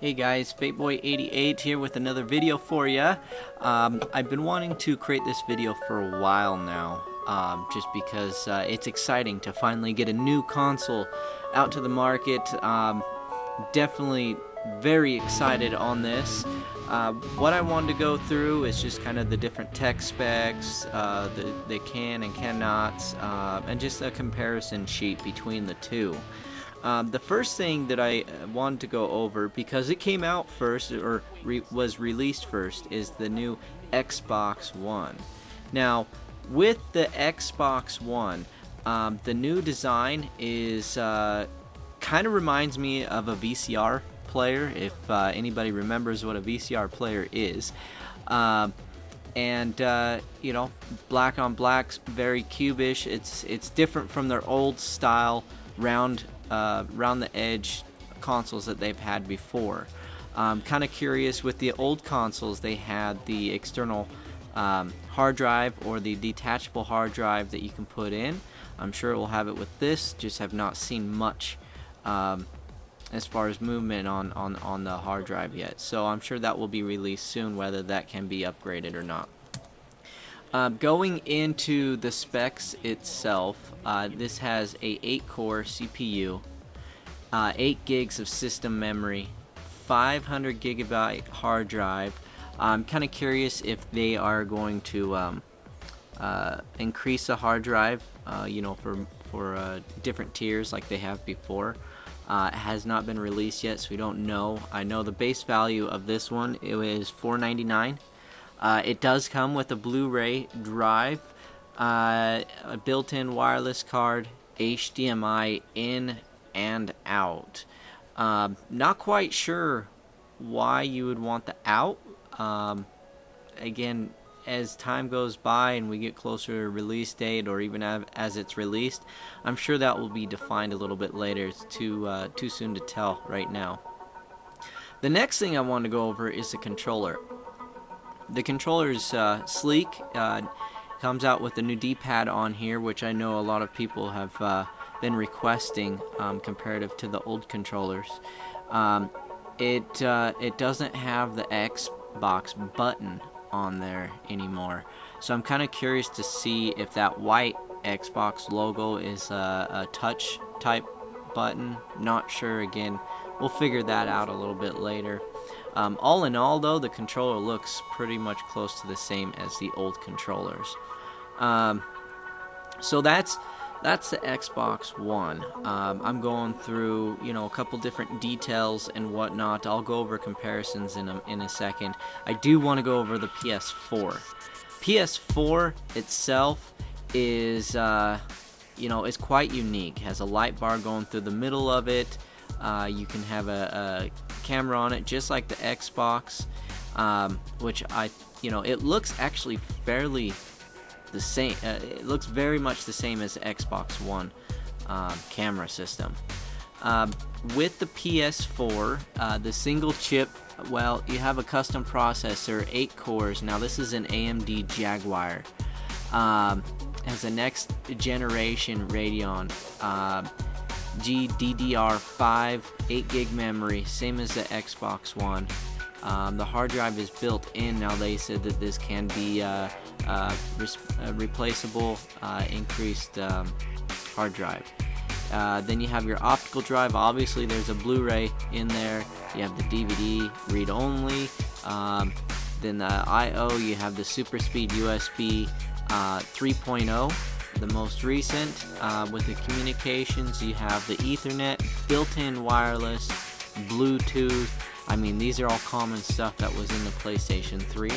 Hey guys, FateBoy88 here with another video for ya. I've been wanting to create this video for a while now, just because it's exciting to finally get a new console out to the market. Definitely very excited on this. What I wanted to go through is just kind of the different tech specs, the can and cannots, and just a comparison sheet between the two. The first thing that I wanted to go over, because it came out first, or was released first, is the new Xbox One. Now, with the Xbox One, the new design is kind of reminds me of a VCR player, if anybody remembers what a VCR player is. You know, black on black, very cubish. It's different from their old style round the edge consoles that they've had before. Kind of curious, with the old consoles they had the external hard drive or the detachable hard drive that you can put in. I'm sure it will have it with this, just have not seen much as far as movement on the hard drive yet, so I'm sure that will be released soon, whether that can be upgraded or not. Going into the specs itself, this has a 8-core CPU, 8 gigs of system memory, 500 gigabyte hard drive. I'm kind of curious if they are going to increase the hard drive, you know, for different tiers like they have before. It has not been released yet, so we don't know. I know the base value of this one, it is $499. It does come with a Blu-ray drive, a built-in wireless card, HDMI in and out. Not quite sure why you would want the out. Again, as time goes by and we get closer to release date, or even as it's released, I'm sure that will be defined a little bit later. It's too soon to tell right now. The next thing I want to go over is the controller. The controller is sleek. Comes out with a new D-pad on here, which I know a lot of people have been requesting, comparative to the old controllers. It doesn't have the Xbox button on there anymore, so I'm kind of curious to see if that white Xbox logo is a touch type button. Not sure. Again, we'll figure that out a little bit later. All in all, though, the controller looks pretty much close to the same as the old controllers. So that's the Xbox One. I'm going through, you know, a couple different details and whatnot. I'll go over comparisons in a second. I do want to go over the PS4. PS4 itself is, you know, is quite unique. Has a light bar going through the middle of it. You can have a camera on it, just like the Xbox, which you know, it looks actually fairly the same. It looks very much the same as the Xbox One camera system. With the PS4, the single chip, well, you have a custom processor, 8 cores. Now this is an AMD Jaguar. Has a next generation Radeon GDDR5, 8 gig memory, same as the Xbox One. The hard drive is built in. Now they said that this can be replaceable, increased hard drive. Then you have your optical drive. Obviously there's a Blu-ray in there. You have the DVD read-only. Then the I/O, you have the super speed USB 3.0. The most recent. With the communications, you have the Ethernet, built-in wireless, Bluetooth. I mean, these are all common stuff that was in the PlayStation 3.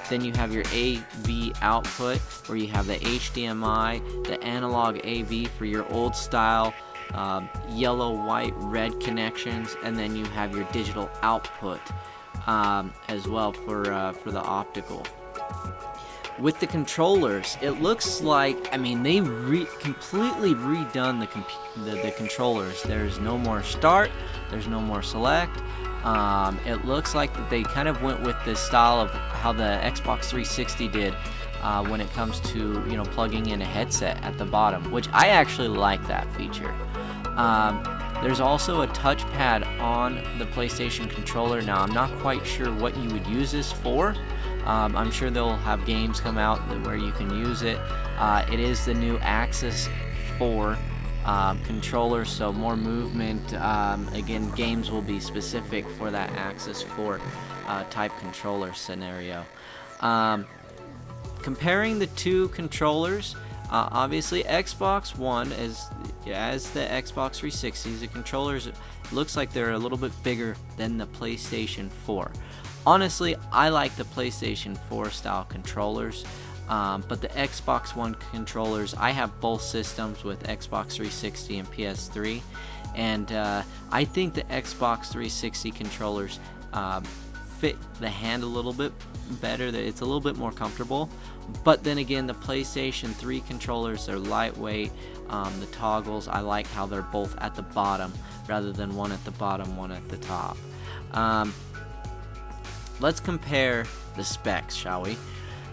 Then you have your AV output, where you have the HDMI, the analog AV for your old style, yellow, white, red connections, and then you have your digital output as well for the optical. With the controllers, it looks like, I mean, they completely redone the controllers. There's no more start, there's no more select. It looks like that they kind of went with the style of how the Xbox 360 did when it comes to, you know, plugging in a headset at the bottom, which I actually like that feature. There's also a touchpad on the PlayStation controller. Now, I'm not quite sure what you would use this for. I'm sure they'll have games come out where you can use it. It is the new Axis 4 controller, so more movement. Again, games will be specific for that Axis 4 type controller scenario. Comparing the two controllers, obviously Xbox One, as the Xbox 360, the controllers looks like they're a little bit bigger than the PlayStation 4. Honestly, I like the PlayStation 4 style controllers, but the Xbox One controllers, I have both systems with Xbox 360 and PS3, and I think the Xbox 360 controllers fit the hand a little bit better. It's a little bit more comfortable. But then again, the PlayStation 3 controllers, they're lightweight. The toggles, I like how they're both at the bottom rather than one at the bottom, one at the top. Let's compare the specs, shall we?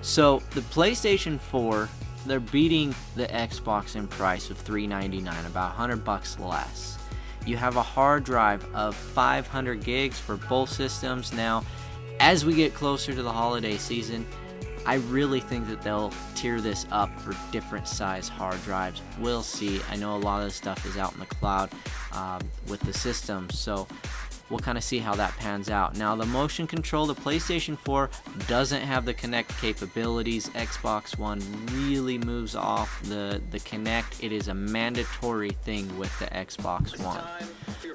So the PlayStation 4, they're beating the Xbox in price of $399, about $100 less. You have a hard drive of 500 gigs for both systems. Now, as we get closer to the holiday season, I really think that they'll tier this up for different size hard drives. We'll see. I know a lot of this stuff is out in the cloud with the system, so we'll kind of see how that pans out. Now, the motion control, the PlayStation 4 doesn't have the Kinect capabilities. Xbox One really moves off the Kinect. It is a mandatory thing with the Xbox One.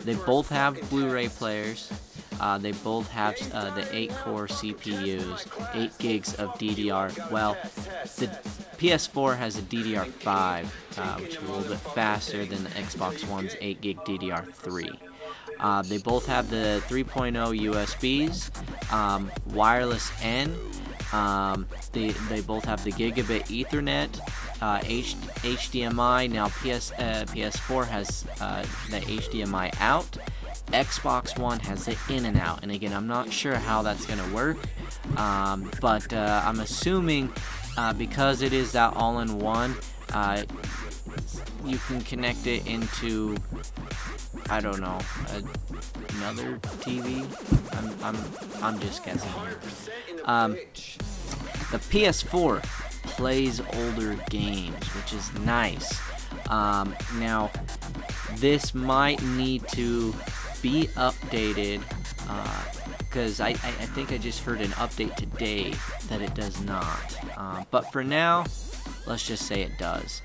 They both have Blu-ray players. They both have the 8-core CPUs, 8 gigs of DDR. Well, the PS4 has a DDR5, which is a little bit faster than the Xbox One's 8 gig DDR3. They both have the 3.0 USBs, wireless N. They both have the gigabit Ethernet, HDMI. Now PS4 has the HDMI out. Xbox One has the in and out, and again, I'm not sure how that's gonna work, but I'm assuming because it is that all-in-one, you can connect it into, I don't know, another TV. I'm just guessing here. The PS4 plays older games, which is nice. Now, this might need to be updated because I think I just heard an update today that it does not. But for now, let's just say it does.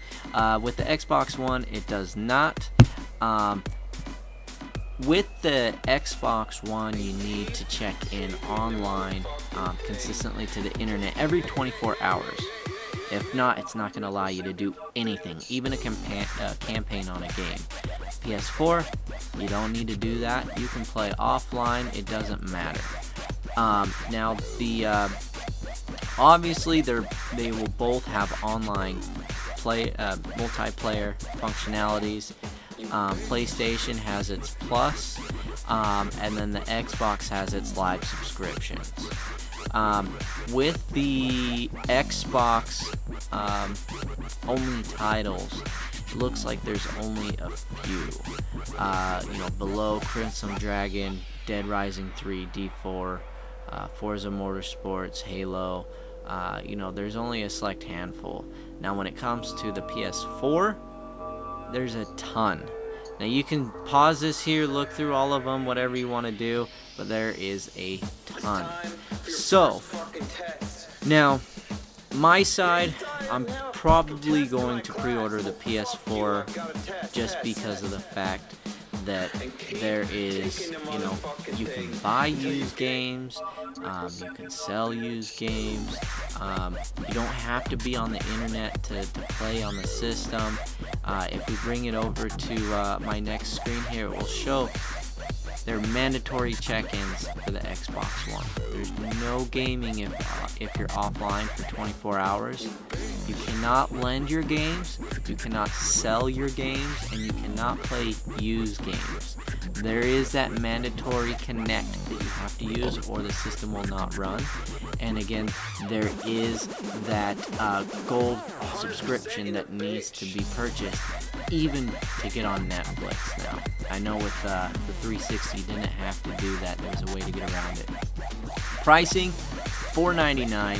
With the Xbox One, it does not. With the Xbox One, you need to check in online consistently to the internet every 24 hours. If not, it's not going to allow you to do anything, even a campaign on a game. PS4, you don't need to do that. You can play offline. It doesn't matter. Now, obviously, they will both have online multiplayer functionalities. PlayStation has its Plus, and then the Xbox has its live subscriptions. With the Xbox only titles, it looks like there's only a few. Below Crimson Dragon, Dead Rising 3, D4, Forza Motorsports, Halo. There's only a select handful. Now, when it comes to the PS4, there's a ton. Now, you can pause this here, look through all of them, whatever you want to do, but there is a ton. So, now, my side, I'm probably going to pre-order the PS4 just because of the fact that there is, you can buy used games, you can sell used games, you don't have to be on the internet to play on the system. If we bring it over to my next screen here, it will show there are mandatory check-ins for the Xbox One. There's no gaming if you're offline for 24 hours. You cannot lend your games, you cannot sell your games, and you cannot play used games. There is that mandatory Kinect that you have to use or the system will not run. And again, there is that gold subscription that needs to be purchased even to get on Netflix now. I know with the 360 you didn't have to do that. There was a way to get around it. Pricing, $4.99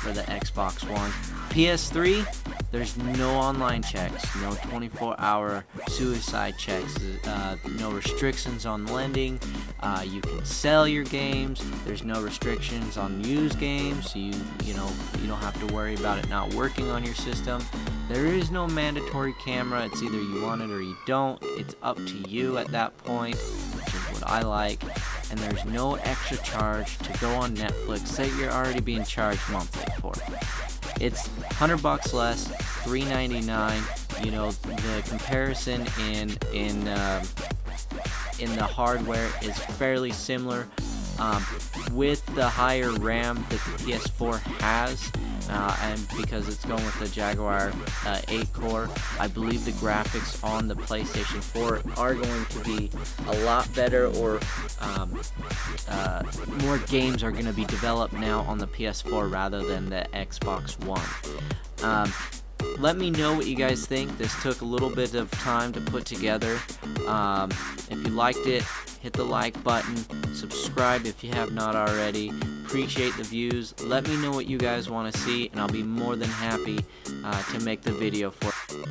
for the Xbox One. PS3, there's no online checks, no 24-hour suicide checks, no restrictions on lending. You can sell your games. There's no restrictions on used games, so you don't have to worry about it not working on your system. There is no mandatory camera. It's either you want it or you don't. It's up to you at that point, which is what I like. And there's no extra charge to go on Netflix that you're already being charged monthly for. It's $100 less, $3.99. You know, the comparison in the hardware is fairly similar. With the higher RAM that the PS4 has, and because it's going with the Jaguar 8-core, I believe the graphics on the PlayStation 4 are going to be a lot better, or more games are going to be developed now on the PS4 rather than the Xbox One. Let me know what you guys think. This took a little bit of time to put together. If you liked it, hit the like button, subscribe if you have not already. Appreciate the views. Let me know what you guys want to see, and I'll be more than happy to make the video for you.